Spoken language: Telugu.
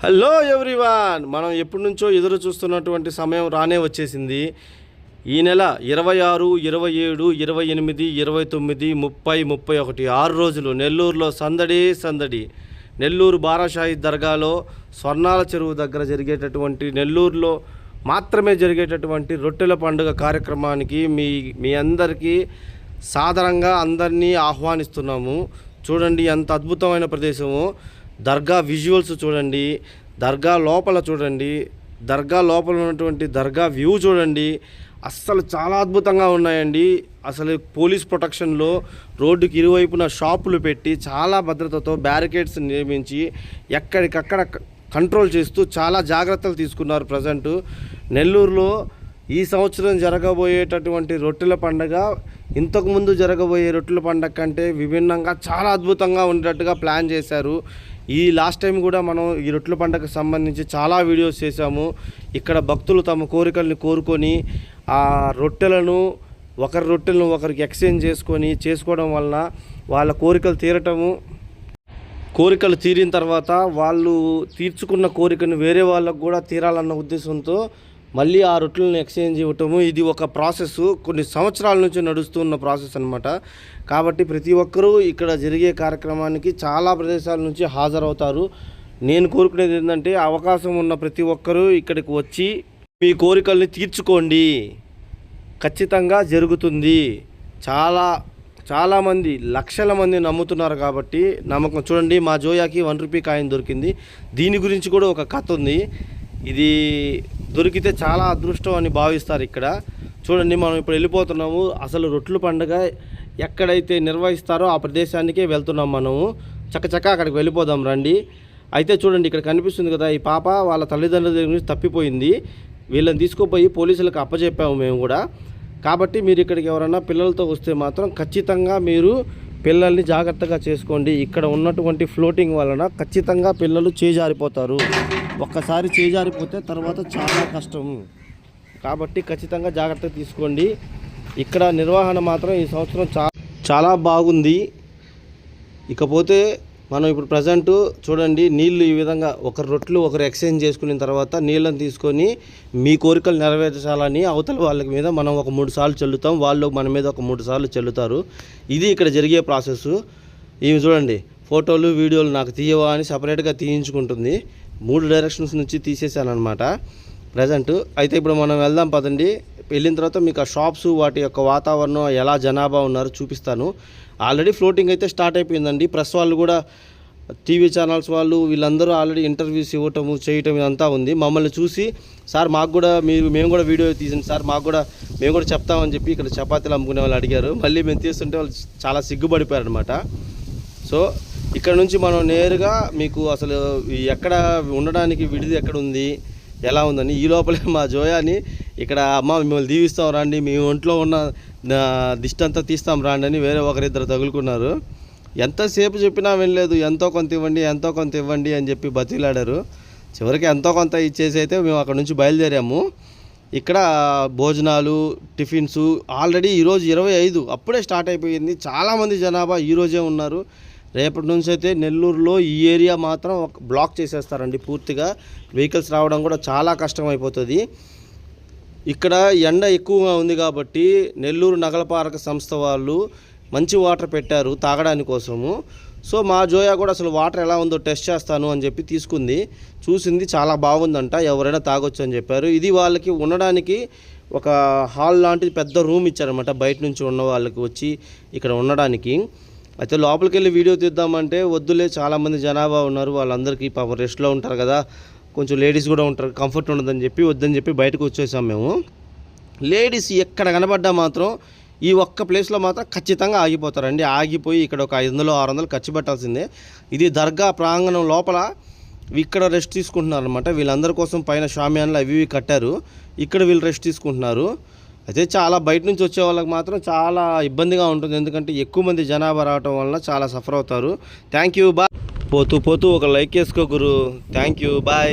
హలో ఎవ్రీవన్, మనం ఎప్పటి నుంచో ఎదురు చూస్తున్నటువంటి సమయం రానే వచ్చేసింది. ఈ నెల 26, 27, 28, 29, 30, 31 6 రోజులు నెల్లూరులో సందడి. నెల్లూరు బారాషాహి దర్గాలో స్వర్ణాల చెరువు దగ్గర జరిగేటటువంటి నెల్లూరులో మాత్రమే జరిగేటటువంటి రొట్టెల పండుగ కార్యక్రమానికి మీ అందరికీ సాదరంగా అందరినీ ఆహ్వానిస్తున్నాము. చూడండి ఎంత అద్భుతమైన ప్రదేశము. దర్గా విజువల్స్ చూడండి, దర్గా లోపల చూడండి, దర్గా లోపల ఉన్నటువంటి దర్గా వ్యూ చూడండి. అస్సలు చాలా అద్భుతంగా ఉన్నాయండి. అసలు పోలీస్ ప్రొటెక్షన్లో రోడ్డుకి ఇరువైపున షాపులు పెట్టి చాలా భద్రతతో బ్యారికేడ్స్ నిర్మించి ఎక్కడికక్కడ కంట్రోల్ చేస్తూ చాలా జాగ్రత్తలు తీసుకున్నారు. ప్రజెంట్ నెల్లూరులో ఈ సంవత్సరం జరగబోయేటటువంటి రొట్టెల పండుగ ఇంతకుముందు జరగబోయే రొట్టెల పండుగ కంటే విభిన్నంగా చాలా అద్భుతంగా ఉండేటట్టుగా ప్లాన్ చేశారు. ఈ లాస్ట్ టైం కూడా మనం ఈ రొట్టెల పండుగకు సంబంధించి చాలా వీడియోస్ చేశాము. ఇక్కడ భక్తులు తమ కోరికల్ని కోరుకొని ఆ రొట్టెలను ఒకరికి ఎక్స్చేంజ్ చేసుకోవడం వలన వాళ్ళ కోరికలు తీరటము, కోరికలు తీరిన తర్వాత వాళ్ళు తీర్చుకున్న కోరికను వేరే వాళ్ళకు కూడా తీరాలన్న ఉద్దేశంతో మళ్ళీ ఆ రొట్టెలను ఎక్స్చేంజ్ ఇవ్వటము. ఇది ఒక ప్రాసెస్, కొన్ని సంవత్సరాల నుంచి నడుస్తున్న ప్రాసెస్ అనమాట. కాబట్టి ప్రతి ఒక్కరూ ఇక్కడ జరిగే కార్యక్రమానికి చాలా ప్రదేశాల నుంచి హాజరవుతారు. నేను కోరుకునేది ఏంటంటే అవకాశం ఉన్న ప్రతి ఒక్కరూ ఇక్కడికి వచ్చి మీ కోరికల్ని తీర్చుకోండి, ఖచ్చితంగా జరుగుతుంది. చాలామంది లక్షల మంది నమ్ముతున్నారు కాబట్టి నమ్మకం. చూడండి, మా జోయాకి 1 రూపీ కాయిన్ దొరికింది. దీని గురించి కూడా ఒక కథ ఉంది. ఇది దొరికితే చాలా అదృష్టం అని భావిస్తారు ఇక్కడ. చూడండి, మనం ఇప్పుడు వెళ్ళిపోతున్నాము. అసలు రొట్టెల పండుగ ఎక్కడైతే నిర్వహిస్తారో ఆ ప్రదేశానికే వెళ్తున్నాం మనము. చక్కచక్క అక్కడికి వెళ్ళిపోదాం రండి. అయితే చూడండి, ఇక్కడ కనిపిస్తుంది కదా, ఈ పాప వాళ్ళ తల్లిదండ్రుల దగ్గర నుంచి తప్పిపోయింది. వీళ్ళని తీసుకుపోయి పోలీసులకు అప్పచెప్పాము మేము కూడా. కాబట్టి మీరు ఇక్కడికి ఎవరైనా పిల్లలతో వస్తే మాత్రం ఖచ్చితంగా మీరు పిల్లల్ని జాగ్రత్తగా చేసుకోండి. ఇక్కడ ఉన్నటువంటి ఫ్లోటింగ్ వలన ఖచ్చితంగా పిల్లలు చేజారిపోతారు. ఒక్కసారి చేజారిపోతే తర్వాత చాలా కష్టం. కాబట్టి ఖచ్చితంగా జాగ్రత్త తీసుకోండి. ఇక్కడ నిర్వహణ మాత్రం ఈ సంవత్సరం చాలా బాగుంది. ఇకపోతే మనం ఇప్పుడు ప్రజెంట్ చూడండి, నీళ్ళు ఈ విధంగా రొట్టెలు ఒకరు ఎక్స్చేంజ్ చేసుకున్న తర్వాత నీళ్ళని తీసుకొని మీ కోరికలు నెరవేర్చాలని అవతల వాళ్ళకి మీద మనం ఒక 3 సార్లు చల్లుతాం, వాళ్ళు మన మీద ఒక 3 సార్లు చల్లుతారు. ఇది ఇక్కడ జరిగే ప్రాసెస్. ఇవి చూడండి, ఫోటోలు వీడియోలు నాకు తీయవా అని సపరేట్గా తీయించుకుంటుంది. 3 డైరెక్షన్స్ నుంచి తీసేసాను అనమాట ప్రజెంట్. అయితే ఇప్పుడు మనం వెళ్దాం పదండి. వెళ్ళిన తర్వాత మీకు ఆ షాప్స్, వాటి యొక్క వాతావరణం, ఎలా జనాభా ఉన్నారో చూపిస్తాను. ఆల్రెడీ ఫ్లోటింగ్ అయితే స్టార్ట్ అయిపోయిందండి. ప్రెస్ వాళ్ళు కూడా, టీవీ ఛానల్స్ వాళ్ళు, వీళ్ళందరూ ఆల్రెడీ ఇంటర్వ్యూస్ చేయటం ఇదంతా ఉంది. మమ్మల్ని చూసి సార్ మాకు కూడా మేము కూడా వీడియో తీసింది సార్, మేము కూడా చెప్తామని చెప్పి ఇక్కడ చపాతీలు అమ్ముకునే వాళ్ళు అడిగారు. మళ్ళీ మేము తీస్తుంటే వాళ్ళు చాలా సిగ్గుపడిపోయారు అనమాట. సో ఇక్కడ నుంచి మనం నేరుగా మీకు అసలు ఎక్కడ ఉండడానికి విడిది ఎక్కడ ఉంది, ఎలా ఉందని, ఈ లోపలే మా జోయాని ఇక్కడ అమ్మ మిమ్మల్ని దీవిస్తాం రండి, మీ ఒంట్లో ఉన్న దిష్టి అంతా తీస్తాం రాండి అని వేరే ఒకరిద్దరు తగులుకున్నారు. ఎంతసేపు చెప్పినా వినలేదు. ఎంతో కొంత ఇవ్వండి అని చెప్పి బతిలాడారు. చివరికి ఎంతో కొంత ఇచ్చేసి అయితే మేము అక్కడ నుంచి బయలుదేరాము. ఇక్కడ భోజనాలు, టిఫిన్స్ ఆల్రెడీ ఈరోజు 25 అప్పుడే స్టార్ట్ అయిపోయింది. చాలామంది జనాభా ఈరోజే ఉన్నారు. రేపటి నుంచి అయితే నెల్లూరులో ఈ ఏరియా మాత్రం బ్లాక్ చేసేస్తారండి పూర్తిగా. వెహికల్స్ రావడం కూడా చాలా కష్టం అయిపోతుంది. ఇక్కడ ఎండ ఎక్కువగా ఉంది కాబట్టి నెల్లూరు నగరపాలక సంస్థ వాళ్ళు మంచి వాటర్ పెట్టారు తాగడానికి కోసము. సో మా జోయా కూడా అసలు వాటర్ ఎలా ఉందో టెస్ట్ చేస్తాను అని చెప్పి తీసుకుంది, చూసింది, చాలా బాగుందంట, ఎవరైనా తాగొచ్చు అని చెప్పారు. ఇది వాళ్ళకి ఉండడానికి ఒక హాల్ లాంటిది పెద్ద రూమ్ ఇచ్చారనమాట, బయట నుంచి ఉన్న వాళ్ళకి వచ్చి ఇక్కడ ఉండడానికి. అయితే లోపలికి వెళ్ళి వీడియో తీద్దామంటే వద్దులే, చాలామంది జనాభా ఉన్నారు, వాళ్ళందరికీ పాపం రెస్ట్లో ఉంటారు కదా, కొంచెం లేడీస్ కూడా ఉంటారు, కంఫర్ట్ ఉండదని చెప్పి వద్దని చెప్పి బయటకు వచ్చేసాం మేము. లేడీస్ ఎక్కడ కనబడ్డా మాత్రం ఈ ఒక్క ప్లేస్లో మాత్రం ఖచ్చితంగా ఆగిపోతారండి. ఆగిపోయి ఇక్కడ ఒక 500-600 ఖర్చు పెట్టాల్సిందే. ఇది దర్గా ప్రాంగణం లోపల ఇక్కడ రెస్ట్ తీసుకుంటున్నారు అనమాట. వీళ్ళందరి కోసం పైన షామియాన్లు అవి కట్టారు, ఇక్కడ వీళ్ళు రెస్ట్ తీసుకుంటున్నారు. అయితే చాలా బయట నుంచి వచ్చే వాళ్ళకి మాత్రం చాలా ఇబ్బందిగా ఉంటుంది, ఎందుకంటే ఎక్కువ మంది జనాభా రావటం వలన చాలా సఫర్ అవుతారు. Thank you, bye. పోతూ ఒక లైక్ వేసుకో గురు. Thank you, bye.